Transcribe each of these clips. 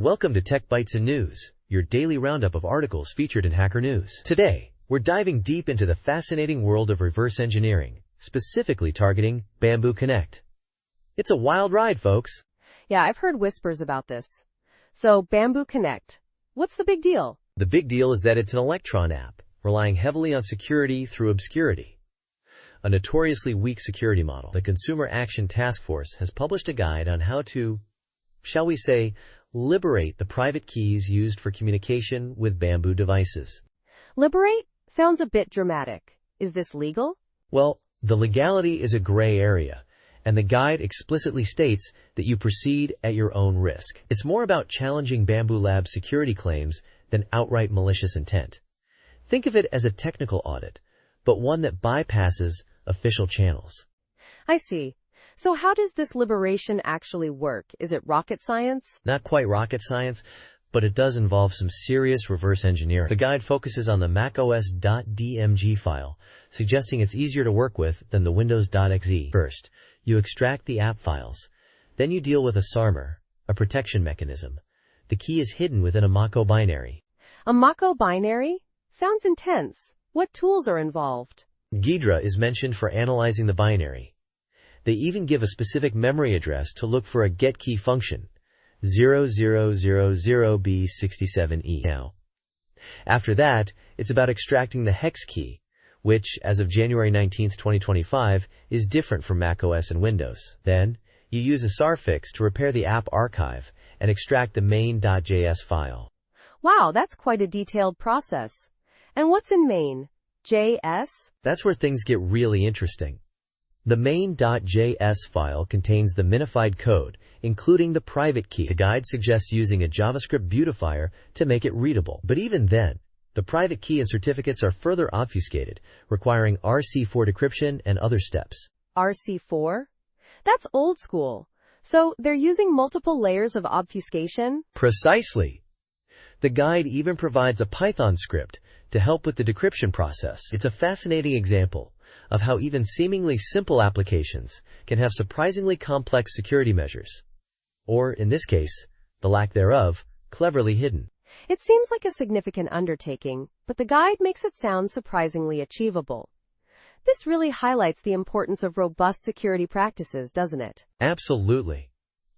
Welcome to Tech Bytes and News, your daily roundup of articles featured in Hacker News. Today, we're diving deep into the fascinating world of reverse engineering, specifically targeting Bambu Connect. It's a wild ride, folks. Yeah, I've heard whispers about this. So, Bambu Connect. What's the big deal? The big deal is that it's an Electron app, relying heavily on security through obscurity. A notoriously weak security model. The Consumer Action Task Force has published a guide on how to, shall we say, liberate the private keys used for communication with Bambu devices. Liberate? Sounds a bit dramatic. Is this legal? Well, the legality is a gray area, and the guide explicitly states that you proceed at your own risk. It's more about challenging Bambu Labs' security claims than outright malicious intent. Think of it as a technical audit, but one that bypasses official channels. I see. So how does this liberation actually work? Is it rocket science? Not quite rocket science, but it does involve some serious reverse engineering. The guide focuses on the macOS.dmg file, suggesting it's easier to work with than the Windows.exe. First, you extract the app files. Then you deal with a SARMer, a protection mechanism. The key is hidden within a Mako binary. A Mako binary? Sounds intense. What tools are involved? Ghidra is mentioned for analyzing the binary. They even give a specific memory address to look for a getKey function, 0000B67E. Now, after that, it's about extracting the hex key, which, as of January 19, 2025, is different from macOS and Windows. Then, you use a SARfix to repair the app archive and extract the main.js file. Wow, that's quite a detailed process. And what's in main.js? That's where things get really interesting. The main.js file contains the minified code, including the private key. The guide suggests using a JavaScript beautifier to make it readable. But even then, the private key and certificates are further obfuscated, requiring RC4 decryption and other steps. RC4? That's old school. So they're using multiple layers of obfuscation? Precisely. The guide even provides a Python script to help with the decryption process. It's a fascinating example of how even seemingly simple applications can have surprisingly complex security measures. Or, in this case, the lack thereof, cleverly hidden. It seems like a significant undertaking, but the guide makes it sound surprisingly achievable. This really highlights the importance of robust security practices, doesn't it? Absolutely.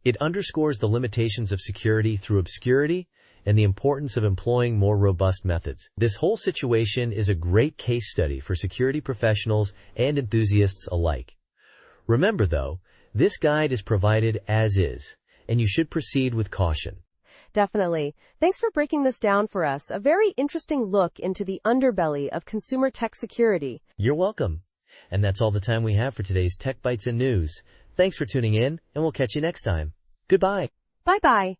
It underscores the limitations of security through obscurity and the importance of employing more robust methods. This whole situation is a great case study for security professionals and enthusiasts alike. Remember, though, this guide is provided as is, and you should proceed with caution. Definitely. Thanks for breaking this down for us. A very interesting look into the underbelly of consumer tech security. You're welcome. And that's all the time we have for today's Tech Bytes and News. Thanks for tuning in, and we'll catch you next time. Goodbye. Bye-bye.